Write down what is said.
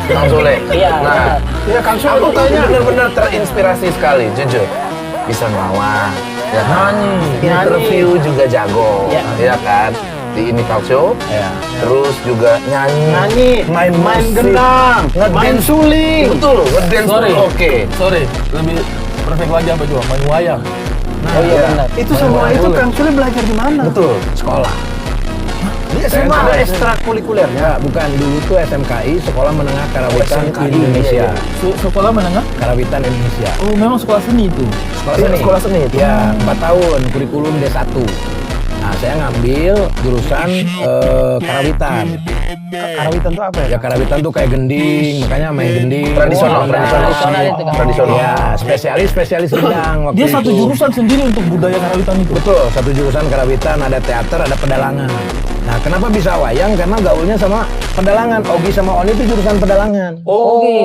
Kang Sule. Iya. Nah, Iya, Kang Sule aku tuh kayaknya. benar-benar terinspirasi sekali, jujur. Bisa ngelawak, ya kan? Interview juga jago, Iya. ya kan? Di ini talk show, Iya. terus juga nyanyi, main musik, gendang, ngedance. main suling. Betul, ngedance Sorry. pun oke. Sorry, lebih perfect lagi apa juga? Main wayang. Oh iya benar. Itu semua itu Kang Sule belajar di mana? Betul. Sekolah. Di SMA SMA ada ekstrakurikulernya, bukan dulu tuh SMKI, Sekolah Menengah Karawitan SMKI, Indonesia. Sekolah menengah? Karawitan Indonesia. Oh, memang sekolah seni itu. Sekolah Iya, seni. sekolah seni itu. Ya, 4 tahun, kurikulum D1. Nah, saya ngambil jurusan karawitan. Karawitan tuh apa ya? Ya, karawitan tuh kayak gending, makanya main gending. Tradisional, Tradisional itu kan. Tradisional. Ya, spesialis gendang waktu Dia itu. satu jurusan sendiri untuk budaya karawitan itu. Betul, satu jurusan karawitan, ada teater, ada pedalangan. Nah, kenapa bisa wayang? Karena gaulnya sama pedalangan. Ogi sama Oni itu jurusan pedalangan. Oh gitu.